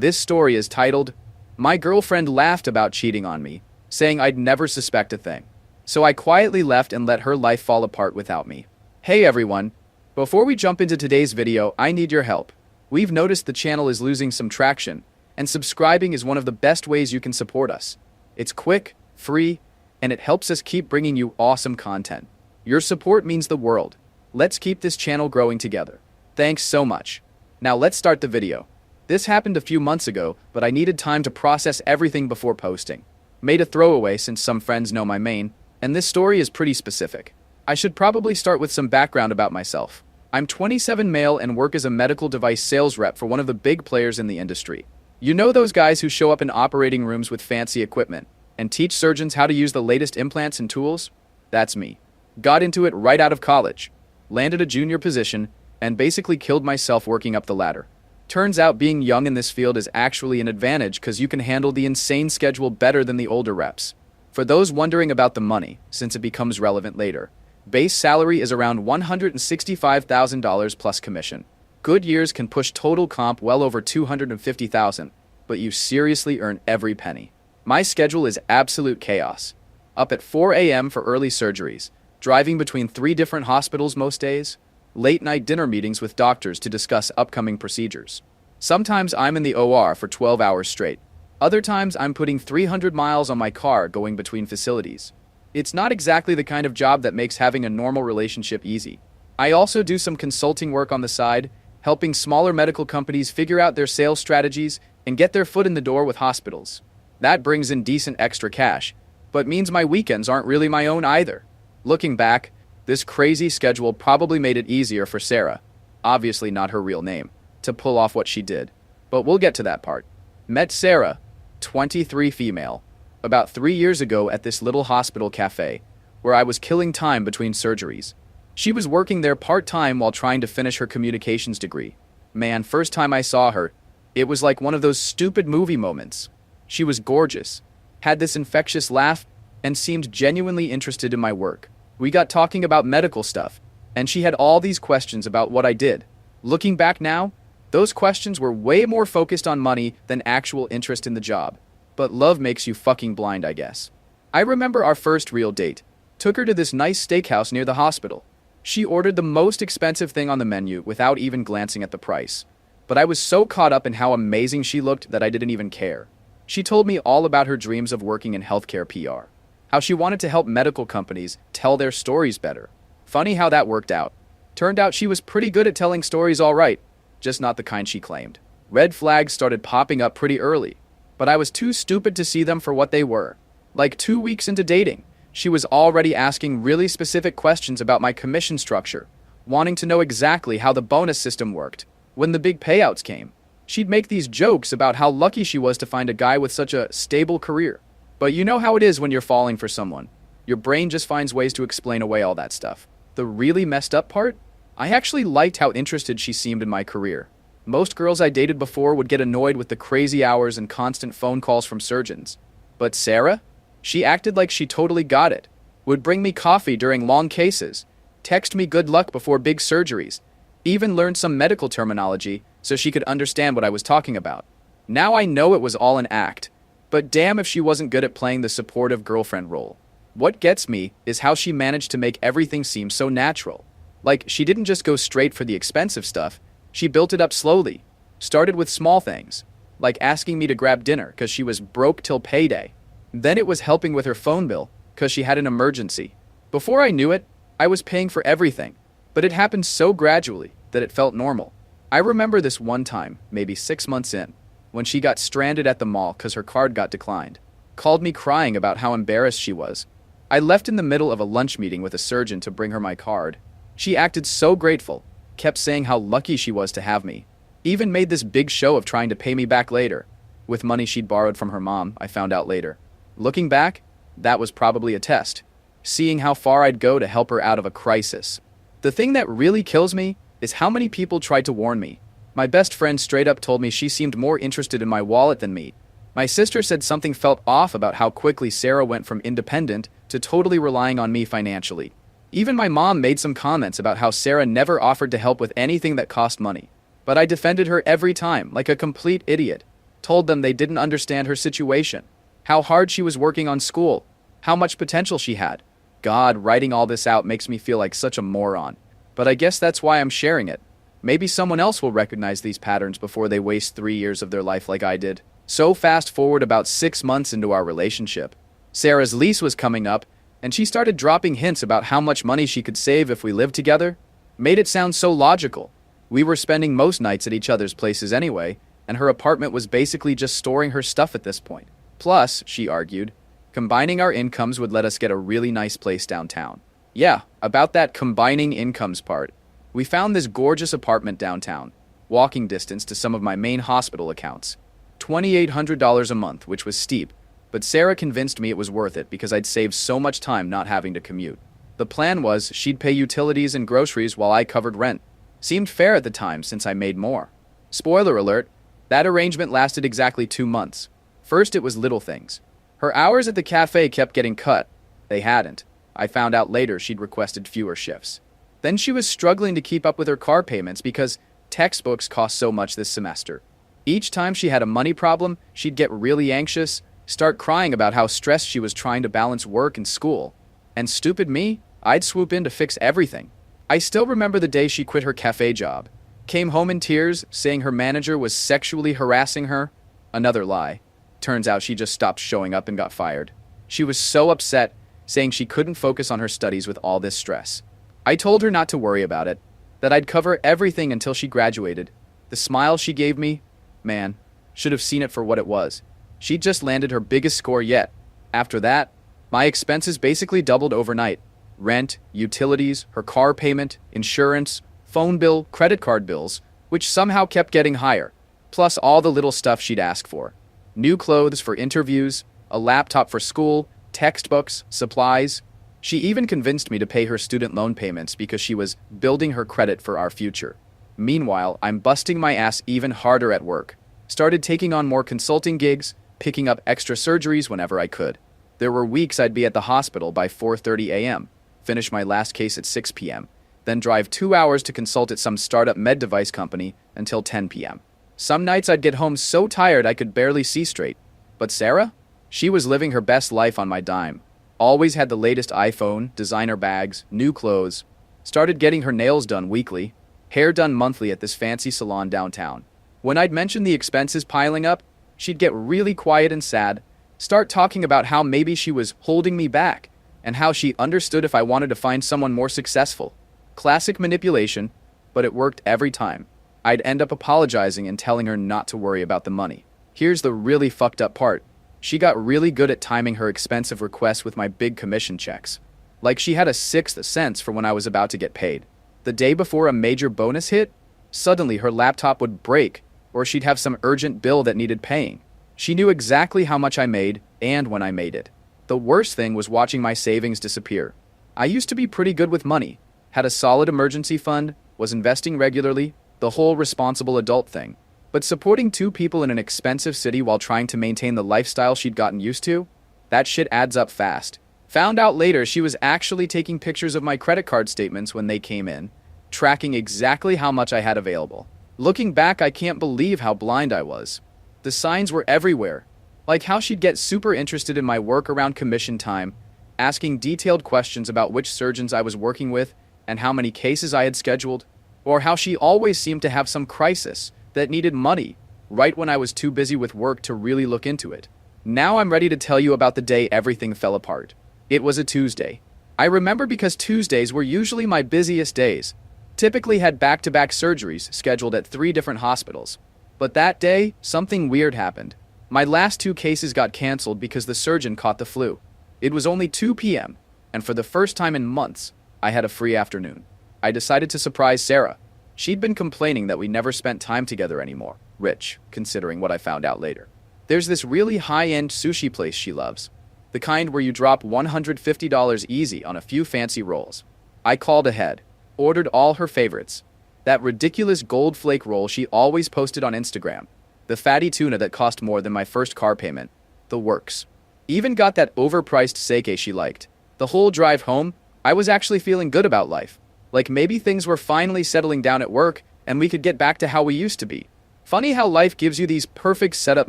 This story is titled, My Girlfriend Laughed About Cheating on Me, saying I'd never suspect a thing. So I quietly left and let her life fall apart without me. Hey everyone, before we jump into today's video, I need your help. We've noticed the channel is losing some traction, and subscribing is one of the best ways you can support us. It's quick, free, and it helps us keep bringing you awesome content. Your support means the world. Let's keep this channel growing together. Thanks so much. Now let's start the video. This happened a few months ago, but I needed time to process everything before posting. Made a throwaway since some friends know my main, and this story is pretty specific. I should probably start with some background about myself. I'm 27 male and work as a medical device sales rep for one of the big players in the industry. You know those guys who show up in operating rooms with fancy equipment and teach surgeons how to use the latest implants and tools? That's me. Got into it right out of college, landed a junior position, and basically killed myself working up the ladder. Turns out being young in this field is actually an advantage because you can handle the insane schedule better than the older reps. For those wondering about the money, since it becomes relevant later, base salary is around $165,000 plus commission. Good years can push total comp well over $250,000, but you seriously earn every penny. My schedule is absolute chaos. Up at 4 a.m. for early surgeries, driving between 3 different hospitals most days, late-night dinner meetings with doctors to discuss upcoming procedures. Sometimes I'm in the OR for 12 hours straight. Other times I'm putting 300 miles on my car going between facilities. It's not exactly the kind of job that makes having a normal relationship easy. I also do some consulting work on the side, helping smaller medical companies figure out their sales strategies and get their foot in the door with hospitals. That brings in decent extra cash, but means my weekends aren't really my own either. Looking back, this crazy schedule probably made it easier for Sarah, obviously not her real name, to pull off what she did. But we'll get to that part. Met Sarah, 23 female, about 3 years ago at this little hospital cafe, where I was killing time between surgeries. She was working there part-time while trying to finish her communications degree. Man, first time I saw her, it was like one of those stupid movie moments. She was gorgeous, had this infectious laugh, and seemed genuinely interested in my work. We got talking about medical stuff, and she had all these questions about what I did. Looking back now, those questions were way more focused on money than actual interest in the job. But love makes you fucking blind, I guess. I remember our first real date. Took her to this nice steakhouse near the hospital. She ordered the most expensive thing on the menu without even glancing at the price. But I was so caught up in how amazing she looked that I didn't even care. She told me all about her dreams of working in healthcare PR. How she wanted to help medical companies tell their stories better. Funny how that worked out. Turned out she was pretty good at telling stories all right, just not the kind she claimed. Red flags started popping up pretty early, but I was too stupid to see them for what they were. Like 2 weeks into dating, she was already asking really specific questions about my commission structure, wanting to know exactly how the bonus system worked. When the big payouts came, she'd make these jokes about how lucky she was to find a guy with such a stable career. But you know how it is when you're falling for someone. Your brain just finds ways to explain away all that stuff. The really messed up part? I actually liked how interested she seemed in my career. Most girls I dated before would get annoyed with the crazy hours and constant phone calls from surgeons. But Sarah? She acted like she totally got it. Would bring me coffee during long cases. Text me good luck before big surgeries. Even learned some medical terminology so she could understand what I was talking about. Now I know it was all an act. But damn if she wasn't good at playing the supportive girlfriend role. What gets me is how she managed to make everything seem so natural. Like, she didn't just go straight for the expensive stuff, she built it up slowly. Started with small things, like asking me to grab dinner because she was broke till payday. Then it was helping with her phone bill because she had an emergency. Before I knew it, I was paying for everything, but it happened so gradually that it felt normal. I remember this one time, maybe 6 months in, when she got stranded at the mall because her card got declined. Called me crying about how embarrassed she was. I left in the middle of a lunch meeting with a surgeon to bring her my card. She acted so grateful, kept saying how lucky she was to have me. Even made this big show of trying to pay me back later, with money she'd borrowed from her mom, I found out later. Looking back, that was probably a test, seeing how far I'd go to help her out of a crisis. The thing that really kills me is how many people tried to warn me. My best friend straight up told me she seemed more interested in my wallet than me. My sister said something felt off about how quickly Sarah went from independent to totally relying on me financially. Even my mom made some comments about how Sarah never offered to help with anything that cost money. But I defended her every time, like a complete idiot. told them they didn't understand her situation, how hard she was working on school, how much potential she had. God, writing all this out makes me feel like such a moron. But I guess that's why I'm sharing it. Maybe someone else will recognize these patterns before they waste 3 years of their life like I did. So fast forward about 6 months into our relationship. Sarah's lease was coming up, and she started dropping hints about how much money she could save if we lived together. Made it sound so logical. We were spending most nights at each other's places anyway, and her apartment was basically just storing her stuff at this point. Plus, she argued, combining our incomes would let us get a really nice place downtown. Yeah, about that combining incomes part. We found this gorgeous apartment downtown, walking distance to some of my main hospital accounts. $2,800 a month, which was steep, but Sarah convinced me it was worth it because I'd saved so much time not having to commute. The plan was she'd pay utilities and groceries while I covered rent. Seemed fair at the time since I made more. Spoiler alert, that arrangement lasted exactly 2 months. First it was little things. Her hours at the cafe kept getting cut. They hadn't. I found out later she'd requested fewer shifts. Then she was struggling to keep up with her car payments because textbooks cost so much this semester. Each time she had a money problem, she'd get really anxious, start crying about how stressed she was trying to balance work and school. And stupid me, I'd swoop in to fix everything. I still remember the day she quit her cafe job. Came home in tears, saying her manager was sexually harassing her. Another lie. Turns out she just stopped showing up and got fired. She was so upset, saying she couldn't focus on her studies with all this stress. I told her not to worry about it, that I'd cover everything until she graduated. The smile she gave me, man, should have seen it for what it was. She'd just landed her biggest score yet. After that, my expenses basically doubled overnight. Rent, utilities, her car payment, insurance, phone bill, credit card bills, which somehow kept getting higher, plus all the little stuff she'd ask for. New clothes for interviews, a laptop for school, textbooks, supplies. She even convinced me to pay her student loan payments because she was building her credit for our future. Meanwhile, I'm busting my ass even harder at work. Started taking on more consulting gigs, picking up extra surgeries whenever I could. There were weeks I'd be at the hospital by 4:30 a.m., finish my last case at 6 p.m., then drive 2 hours to consult at some startup med device company until 10 p.m. Some nights I'd get home so tired I could barely see straight. But Sarah? She was living her best life on my dime. Always had the latest iPhone, designer bags, new clothes. Started getting her nails done weekly, hair done monthly at this fancy salon downtown. When I'd mention the expenses piling up, she'd get really quiet and sad, start talking about how maybe she was holding me back, and how she understood if I wanted to find someone more successful. Classic manipulation, but it worked every time. I'd end up apologizing and telling her not to worry about the money. Here's the really fucked up part. She got really good at timing her expensive requests with my big commission checks. Like she had a sixth sense for when I was about to get paid. The day before a major bonus hit, suddenly her laptop would break, or she'd have some urgent bill that needed paying. She knew exactly how much I made and when I made it. The worst thing was watching my savings disappear. I used to be pretty good with money, had a solid emergency fund, was investing regularly, the whole responsible adult thing. But supporting 2 people in an expensive city while trying to maintain the lifestyle she'd gotten used to? That shit adds up fast. Found out later she was actually taking pictures of my credit card statements when they came in, tracking exactly how much I had available. Looking back, I can't believe how blind I was. The signs were everywhere. Like how she'd get super interested in my work around commission time, asking detailed questions about which surgeons I was working with and how many cases I had scheduled, or how she always seemed to have some crisis that needed money right when I was too busy with work to really look into it. Now I'm ready to tell you about the day everything fell apart. It was a Tuesday. I remember because Tuesdays were usually my busiest days. Typically had back-to-back surgeries scheduled at 3 different hospitals. But that day, something weird happened. My last 2 cases got canceled because the surgeon caught the flu. It was only 2 p.m., and for the first time in months, I had a free afternoon. I decided to surprise Sarah. She'd been complaining that we never spent time together anymore. Rich, considering what I found out later. There's this really high-end sushi place she loves. The kind where you drop $150 easy on a few fancy rolls. I called ahead, ordered all her favorites. That ridiculous gold flake roll she always posted on Instagram. The fatty tuna that cost more than my first car payment. The works. Even got that overpriced sake she liked. The whole drive home, I was actually feeling good about life. Like maybe things were finally settling down at work and we could get back to how we used to be. Funny how life gives you these perfect setup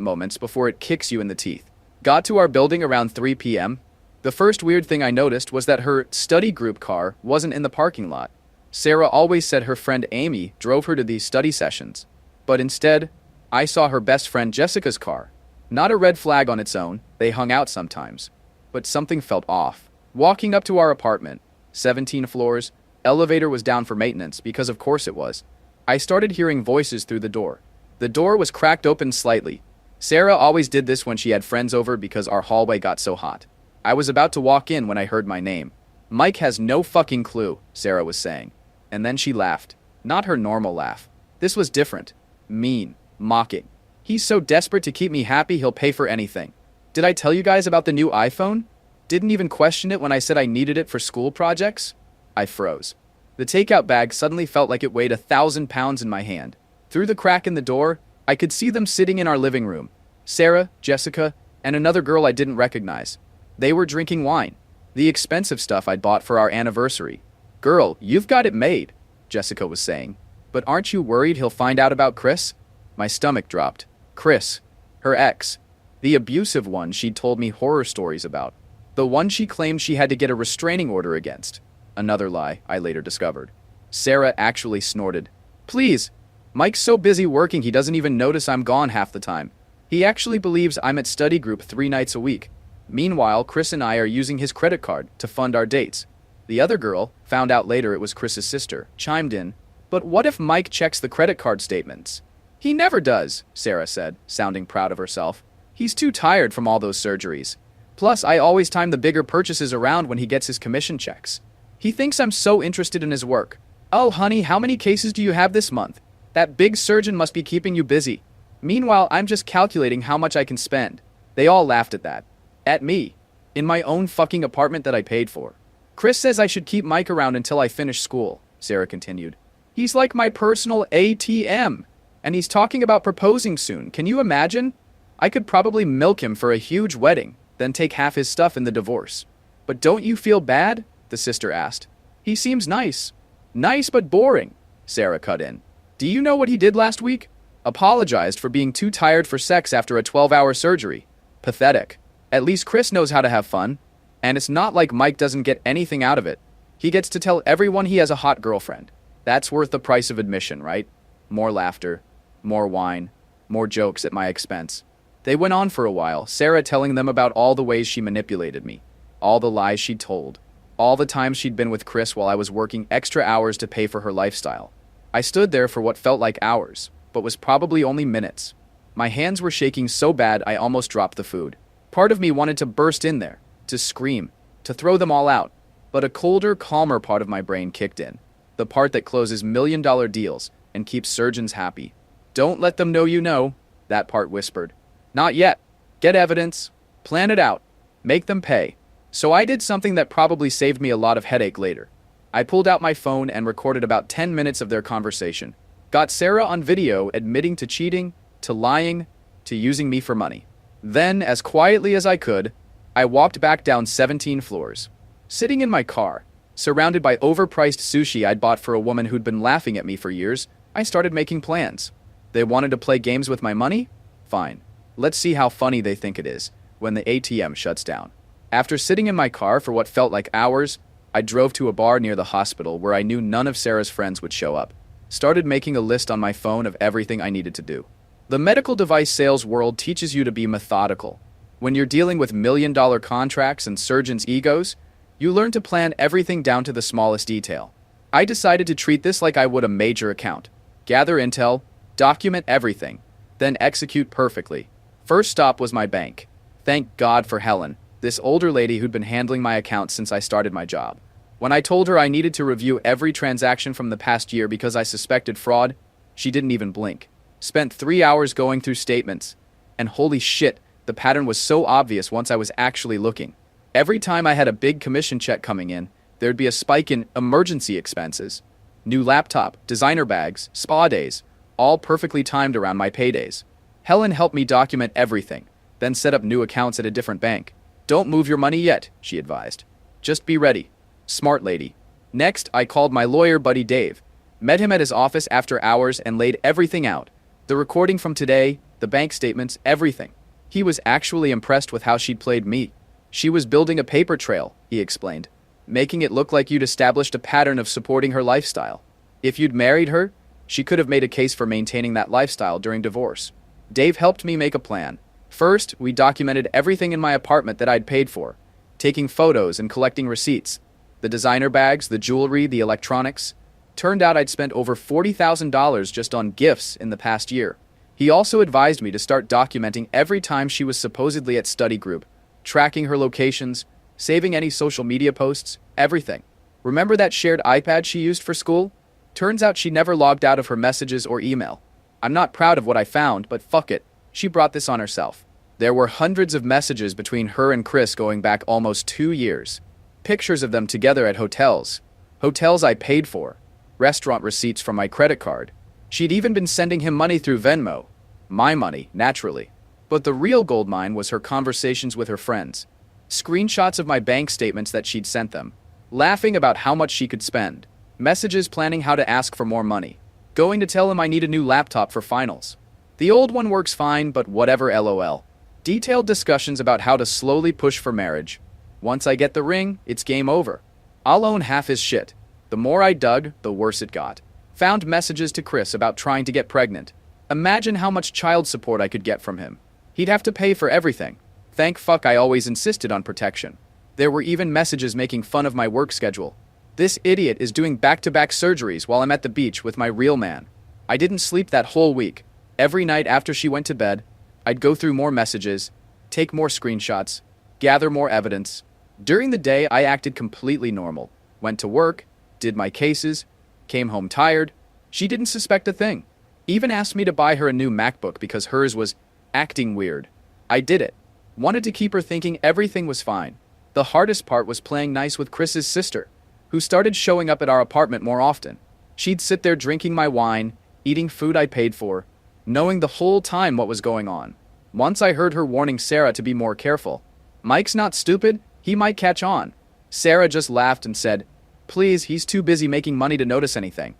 moments before it kicks you in the teeth. Got to our building around 3 p.m. The first weird thing I noticed was that her study group car wasn't in the parking lot. Sarah always said her friend Amy drove her to these study sessions. But instead, I saw her best friend Jessica's car. Not a red flag on its own, they hung out sometimes. But something felt off. Walking up to our apartment, 17 floors, elevator was down for maintenance because of course it was. I started hearing voices through the door. The door was cracked open slightly. Sarah always did this when she had friends over because our hallway got so hot. I was about to walk in when I heard my name. Mike has no fucking clue, Sarah was saying. And then she laughed. Not her normal laugh. This was different. Mean. Mocking. He's so desperate to keep me happy he'll pay for anything. Did I tell you guys about the new iPhone? Didn't even question it when I said I needed it for school projects? I froze. The takeout bag suddenly felt like it weighed 1,000 pounds in my hand. Through the crack in the door, I could see them sitting in our living room. Sarah, Jessica, and another girl I didn't recognize. They were drinking wine. The expensive stuff I'd bought for our anniversary. Girl, you've got it made, Jessica was saying. But aren't you worried he'll find out about Chris? My stomach dropped. Chris. Her ex. The abusive one she'd told me horror stories about. The one she claimed she had to get a restraining order against. Another lie, I later discovered. Sarah actually snorted. Please. Mike's so busy working he doesn't even notice I'm gone half the time. He actually believes I'm at study group 3 nights a week. Meanwhile, Chris and I are using his credit card to fund our dates. The other girl, found out later it was Chris's sister, chimed in. But what if Mike checks the credit card statements? He never does, Sarah said, sounding proud of herself. He's too tired from all those surgeries. Plus, I always time the bigger purchases around when he gets his commission checks. He thinks I'm so interested in his work. Oh, honey, how many cases do you have this month? That big surgeon must be keeping you busy. Meanwhile, I'm just calculating how much I can spend. They all laughed at that. At me. In my own fucking apartment that I paid for. Chris says I should keep Mike around until I finish school, Sarah continued. He's like my personal ATM. And he's talking about proposing soon. Can you imagine? I could probably milk him for a huge wedding, then take half his stuff in the divorce. But don't you feel bad? The sister asked. He seems nice. Nice but boring, Sarah cut in. Do you know what he did last week? Apologized for being too tired for sex after a 12-hour surgery. Pathetic. At least Chris knows how to have fun. And it's not like Mike doesn't get anything out of it. He gets to tell everyone he has a hot girlfriend. That's worth the price of admission, right? More laughter, more wine, more jokes at my expense. They went on for a while, Sarah telling them about all the ways she manipulated me, all the lies she'd told, all the times she'd been with Chris while I was working extra hours to pay for her lifestyle. I stood there for what felt like hours, but was probably only minutes. My hands were shaking so bad I almost dropped the food. Part of me wanted to burst in there, to scream, to throw them all out, but a colder, calmer part of my brain kicked in, the part that closes million-dollar deals and keeps surgeons happy. Don't let them know you know, that part whispered. Not yet. Get evidence. Plan it out. Make them pay. So I did something that probably saved me a lot of headache later. I pulled out my phone and recorded about 10 minutes of their conversation. Got Sarah on video admitting to cheating, to lying, to using me for money. Then, as quietly as I could, I walked back down 17 floors. Sitting in my car, surrounded by overpriced sushi I'd bought for a woman who'd been laughing at me for years, I started making plans. They wanted to play games with my money? Fine. Let's see how funny they think it is when the ATM shuts down. After sitting in my car for what felt like hours, I drove to a bar near the hospital where I knew none of Sarah's friends would show up. Started making a list on my phone of everything I needed to do. The medical device sales world teaches you to be methodical. When you're dealing with million-dollar contracts and surgeons' egos, you learn to plan everything down to the smallest detail. I decided to treat this like I would a major account. Gather intel, document everything, then execute perfectly. First stop was my bank. Thank God for Helen, this older lady who'd been handling my account since I started my job. When I told her I needed to review every transaction from the past year because I suspected fraud, she didn't even blink. Spent 3 hours going through statements. And holy shit, the pattern was so obvious once I was actually looking. Every time I had a big commission check coming in, there'd be a spike in emergency expenses. New laptop, designer bags, spa days, all perfectly timed around my paydays. Helen helped me document everything, then set up new accounts at a different bank. Don't move your money yet, she advised. Just be ready. Smart lady. Next, I called my lawyer buddy Dave. Met him at his office after hours and laid everything out. The recording from today, the bank statements, everything. He was actually impressed with how she'd played me. She was building a paper trail, he explained, making it look like you'd established a pattern of supporting her lifestyle. If you'd married her, she could have made a case for maintaining that lifestyle during divorce. Dave helped me make a plan. First, we documented everything in my apartment that I'd paid for, taking photos and collecting receipts. The designer bags, the jewelry, the electronics. Turned out I'd spent over $40,000 just on gifts in the past year. He also advised me to start documenting every time she was supposedly at study group, tracking her locations, saving any social media posts, everything. Remember that shared iPad she used for school? Turns out she never logged out of her messages or email. I'm not proud of what I found, but fuck it. She brought this on herself. There were hundreds of messages between her and Chris going back almost 2 years. Pictures of them together at hotels. Hotels I paid for. Restaurant receipts from my credit card. She'd even been sending him money through Venmo. My money, naturally. But the real goldmine was her conversations with her friends. Screenshots of my bank statements that she'd sent them. Laughing about how much she could spend. Messages planning how to ask for more money. Going to tell him I need a new laptop for finals. The old one works fine, but whatever, lol. Detailed discussions about how to slowly push for marriage. Once I get the ring, it's game over. I'll own half his shit. The more I dug, the worse it got. Found messages to Chris about trying to get pregnant. Imagine how much child support I could get from him. He'd have to pay for everything. Thank fuck I always insisted on protection. There were even messages making fun of my work schedule. This idiot is doing back-to-back surgeries while I'm at the beach with my real man. I didn't sleep that whole week. Every night after she went to bed, I'd go through more messages, take more screenshots, gather more evidence. During the day, I acted completely normal. Went to work, did my cases, came home tired. She didn't suspect a thing. Even asked me to buy her a new MacBook because hers was acting weird. I did it. Wanted to keep her thinking everything was fine. The hardest part was playing nice with Chris's sister, who started showing up at our apartment more often. She'd sit there drinking my wine, eating food I paid for, knowing the whole time what was going on. Once I heard her warning Sarah to be more careful. Mike's not stupid, he might catch on. Sarah just laughed and said, "Please, he's too busy making money to notice anything."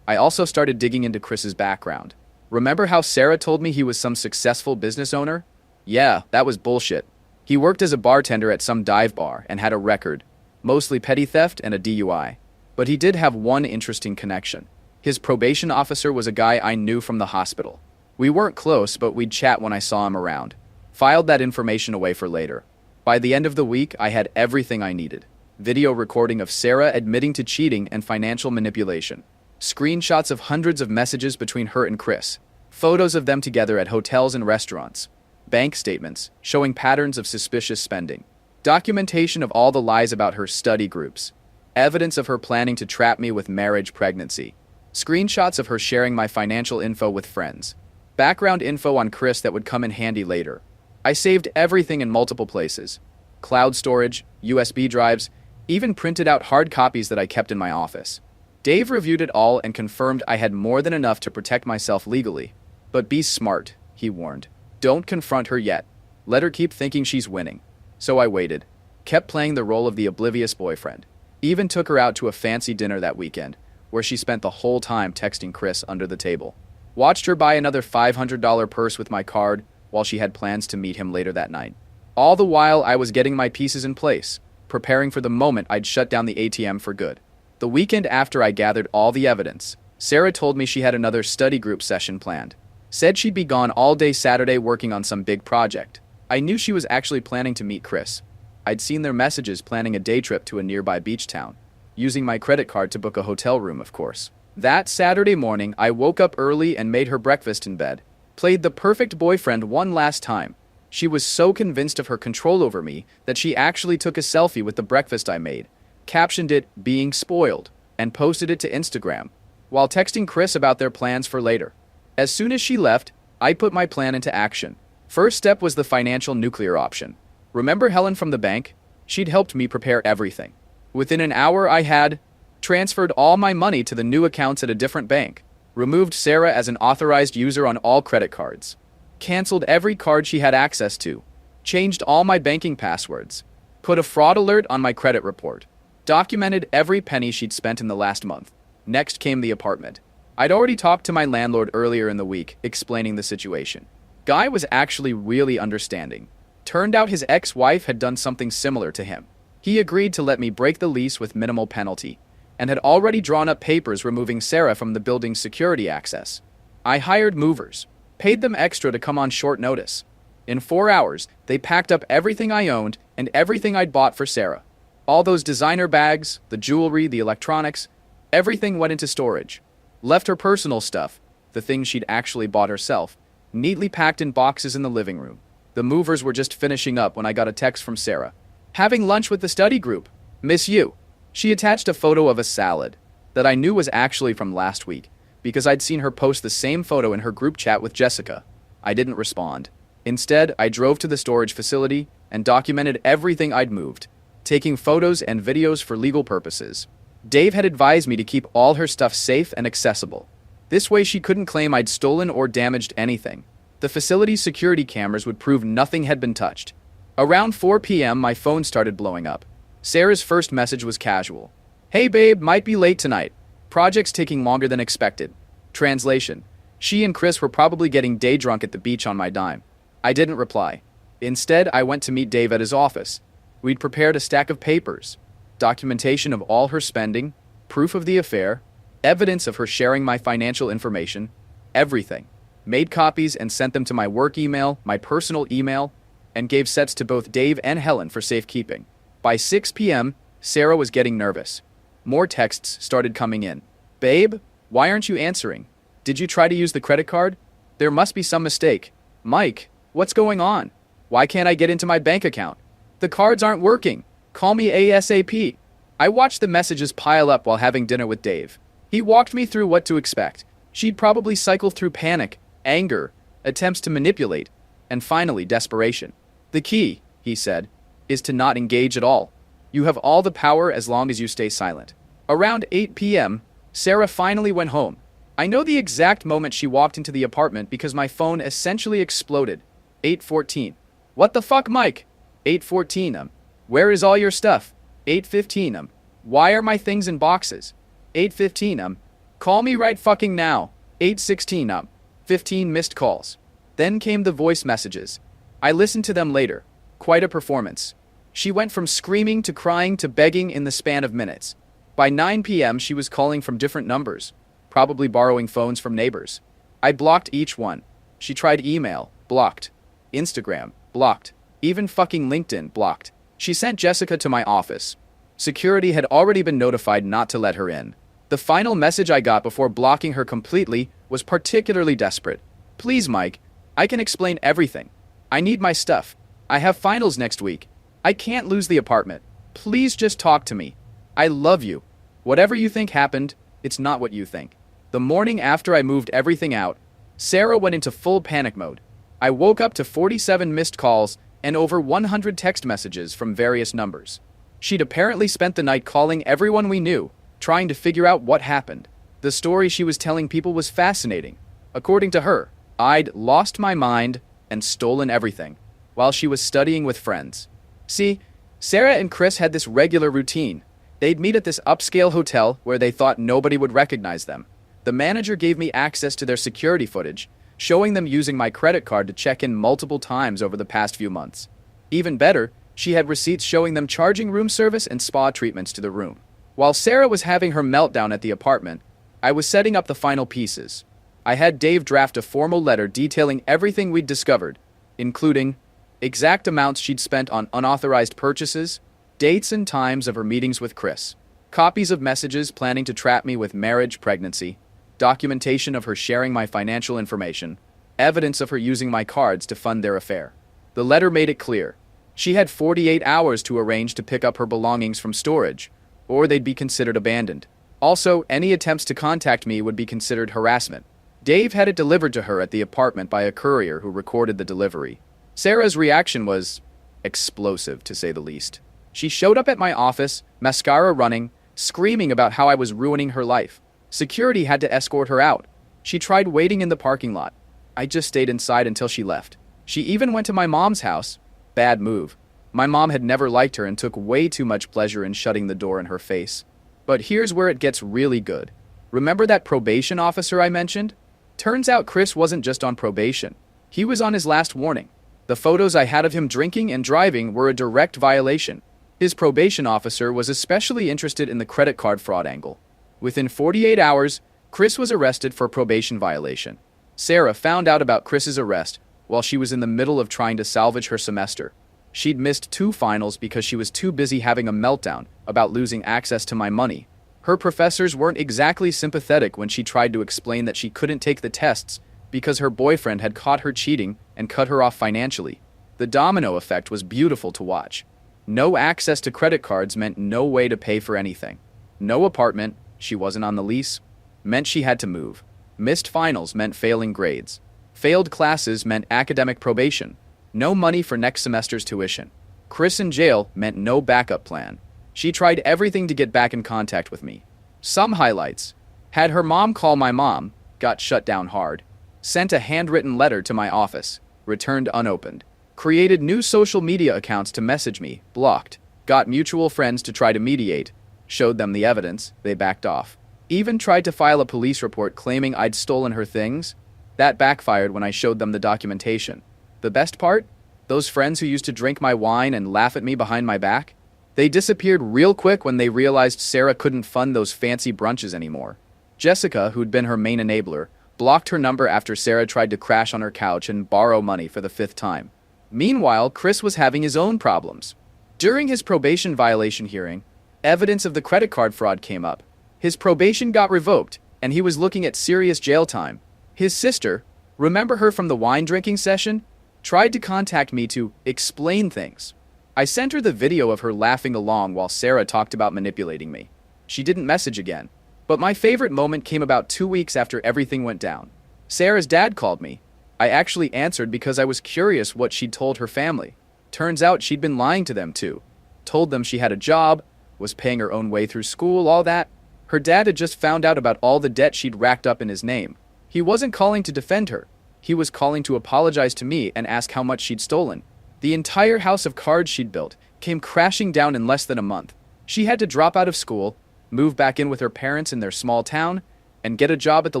I also started digging into Chris's background. Remember how Sarah told me he was some successful business owner? Yeah, that was bullshit. He worked as a bartender at some dive bar and had a record, mostly petty theft and a DUI. But he did have one interesting connection. His probation officer was a guy I knew from the hospital. We weren't close, but we'd chat when I saw him around. Filed that information away for later. By the end of the week, I had everything I needed. Video recording of Sarah admitting to cheating and financial manipulation. Screenshots of hundreds of messages between her and Chris. Photos of them together at hotels and restaurants. Bank statements showing patterns of suspicious spending. Documentation of all the lies about her study groups. Evidence of her planning to trap me with marriage pregnancy. Screenshots of her sharing my financial info with friends. Background info on Chris that would come in handy later. I saved everything in multiple places. Cloud storage, USB drives, even printed out hard copies that I kept in my office. Dave reviewed it all and confirmed I had more than enough to protect myself legally. But be smart, he warned. Don't confront her yet. Let her keep thinking she's winning. So I waited. Kept playing the role of the oblivious boyfriend. Even took her out to a fancy dinner that weekend, where she spent the whole time texting Chris under the table. Watched her buy another $500 purse with my card while she had plans to meet him later that night. All the while, I was getting my pieces in place, preparing for the moment I'd shut down the ATM for good. The weekend after I gathered all the evidence, Sarah told me she had another study group session planned. Said she'd be gone all day Saturday working on some big project. I knew she was actually planning to meet Chris. I'd seen their messages planning a day trip to a nearby beach town, using my credit card to book a hotel room, of course. That Saturday morning, I woke up early and made her breakfast in bed. Played the perfect boyfriend one last time. She was so convinced of her control over me that she actually took a selfie with the breakfast I made, captioned it, "being spoiled," and posted it to Instagram, while texting Chris about their plans for later. As soon as she left, I put my plan into action. First step was the financial nuclear option. Remember Helen from the bank? She'd helped me prepare everything. Within an hour, I had transferred all my money to the new accounts at a different bank, removed Sarah as an authorized user on all credit cards, canceled every card she had access to, changed all my banking passwords, put a fraud alert on my credit report, documented every penny she'd spent in the last month. Next came the apartment. I'd already talked to my landlord earlier in the week, explaining the situation. Guy was actually really understanding. Turned out his ex-wife had done something similar to him. He agreed to let me break the lease with minimal penalty, and had already drawn up papers removing Sarah from the building's security access. I hired movers, paid them extra to come on short notice. In 4 hours, they packed up everything I owned and everything I'd bought for Sarah. All those designer bags, the jewelry, the electronics, everything went into storage. Left her personal stuff, the things she'd actually bought herself, neatly packed in boxes in the living room. The movers were just finishing up when I got a text from Sarah. Having lunch with the study group. Miss you. She attached a photo of a salad that I knew was actually from last week because I'd seen her post the same photo in her group chat with Jessica. I didn't respond. Instead, I drove to the storage facility and documented everything I'd moved, taking photos and videos for legal purposes. Dave had advised me to keep all her stuff safe and accessible. This way she couldn't claim I'd stolen or damaged anything. The facility's security cameras would prove nothing had been touched. Around 4 p.m., my phone started blowing up. Sarah's first message was casual. Hey babe, might be late tonight. Project's taking longer than expected. Translation. She and Chris were probably getting day drunk at the beach on my dime. I didn't reply. Instead, I went to meet Dave at his office. We'd prepared a stack of papers, documentation of all her spending, proof of the affair, evidence of her sharing my financial information, everything. Made copies and sent them to my work email, my personal email, and gave sets to both Dave and Helen for safekeeping. By 6 p.m., Sarah was getting nervous. More texts started coming in. Babe, why aren't you answering? Did you try to use the credit card? There must be some mistake. Mike, what's going on? Why can't I get into my bank account? The cards aren't working. Call me ASAP. I watched the messages pile up while having dinner with Dave. He walked me through what to expect. She'd probably cycle through panic, anger, attempts to manipulate, and finally desperation. The key, he said, is to not engage at all. You have all the power as long as you stay silent. Around 8 p.m., Sarah finally went home. I know the exact moment she walked into the apartment because my phone essentially exploded. 8:14. What the fuck, Mike? 8:14. Where is all your stuff? 8:15. Why are my things in boxes? 8:15. Call me right fucking now. 8:16. 15 missed calls. Then came the voice messages. I listened to them later. Quite a performance. She went from screaming to crying to begging in the span of minutes. By 9 p.m. she was calling from different numbers, probably borrowing phones from neighbors. I blocked each one. She tried email, blocked. Instagram, blocked. Even fucking LinkedIn, blocked. She sent Jessica to my office. Security had already been notified not to let her in. The final message I got before blocking her completely was particularly desperate. Please, Mike, I can explain everything. I need my stuff. I have finals next week. I can't lose the apartment. Please just talk to me. I love you. Whatever you think happened, it's not what you think. The morning after I moved everything out, Sarah went into full panic mode. I woke up to 47 missed calls and over 100 text messages from various numbers. She'd apparently spent the night calling everyone we knew, trying to figure out what happened. The story she was telling people was fascinating. According to her, I'd lost my mind and stolen everything while she was studying with friends. See, Sarah and Chris had this regular routine. They'd meet at this upscale hotel where they thought nobody would recognize them. The manager gave me access to their security footage, showing them using my credit card to check in multiple times over the past few months. Even better, she had receipts showing them charging room service and spa treatments to the room. While Sarah was having her meltdown at the apartment, I was setting up the final pieces. I had Dave draft a formal letter detailing everything we'd discovered, including exact amounts she'd spent on unauthorized purchases, dates and times of her meetings with Chris, copies of messages planning to trap me with marriage, pregnancy, documentation of her sharing my financial information, evidence of her using my cards to fund their affair. The letter made it clear. She had 48 hours to arrange to pick up her belongings from storage, or they'd be considered abandoned. Also, any attempts to contact me would be considered harassment. Dave had it delivered to her at the apartment by a courier who recorded the delivery. Sarah's reaction was explosive, to say the least. She showed up at my office, mascara running, screaming about how I was ruining her life. Security had to escort her out. She tried waiting in the parking lot. I just stayed inside until she left. She even went to my mom's house. Bad move. My mom had never liked her and took way too much pleasure in shutting the door in her face. But here's where it gets really good. Remember that probation officer I mentioned? Turns out Chris wasn't just on probation. He was on his last warning. The photos I had of him drinking and driving were a direct violation. His probation officer was especially interested in the credit card fraud angle. Within 48 hours, Chris was arrested for probation violation. Sarah found out about Chris's arrest while she was in the middle of trying to salvage her semester. She'd missed 2 finals because she was too busy having a meltdown about losing access to my money. Her professors weren't exactly sympathetic when she tried to explain that she couldn't take the tests because her boyfriend had caught her cheating and cut her off financially. The domino effect was beautiful to watch. No access to credit cards meant no way to pay for anything. No apartment, she wasn't on the lease, meant she had to move. Missed finals meant failing grades. Failed classes meant academic probation. No money for next semester's tuition. Chris in jail meant no backup plan. She tried everything to get back in contact with me. Some highlights. Had her mom call my mom, got shut down hard. Sent a handwritten letter to my office, returned unopened. Created new social media accounts to message me, blocked. Got mutual friends to try to mediate. Showed them the evidence, they backed off. Even tried to file a police report claiming I'd stolen her things. That backfired when I showed them the documentation. The best part? Those friends who used to drink my wine and laugh at me behind my back? They disappeared real quick when they realized Sarah couldn't fund those fancy brunches anymore. Jessica, who'd been her main enabler, blocked her number after Sarah tried to crash on her couch and borrow money for the 5th time. Meanwhile, Chris was having his own problems. During his probation violation hearing, evidence of the credit card fraud came up. His probation got revoked, and he was looking at serious jail time. His sister, remember her from the wine drinking session, tried to contact me to explain things. I sent her the video of her laughing along while Sarah talked about manipulating me. She didn't message again. But my favorite moment came about 2 weeks after everything went down. Sarah's dad called me. I actually answered because I was curious what she'd told her family. Turns out she'd been lying to them too. Told them she had a job, was paying her own way through school, all that. Her dad had just found out about all the debt she'd racked up in his name. He wasn't calling to defend her. He was calling to apologize to me and ask how much she'd stolen. The entire house of cards she'd built came crashing down in less than a month. She had to drop out of school, move back in with her parents in their small town, and get a job at the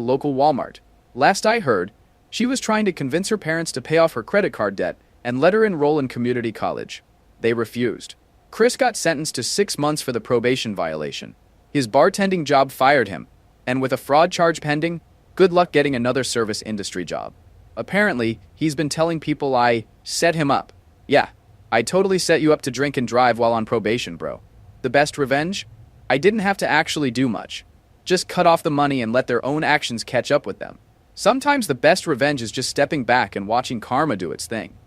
local Walmart. Last I heard, she was trying to convince her parents to pay off her credit card debt and let her enroll in community college. They refused. Chris got sentenced to 6 months for the probation violation. His bartending job fired him, and with a fraud charge pending, good luck getting another service industry job. Apparently, he's been telling people I set him up. Yeah, I totally set you up to drink and drive while on probation, bro. The best revenge? I didn't have to actually do much. Just cut off the money and let their own actions catch up with them. Sometimes the best revenge is just stepping back and watching karma do its thing.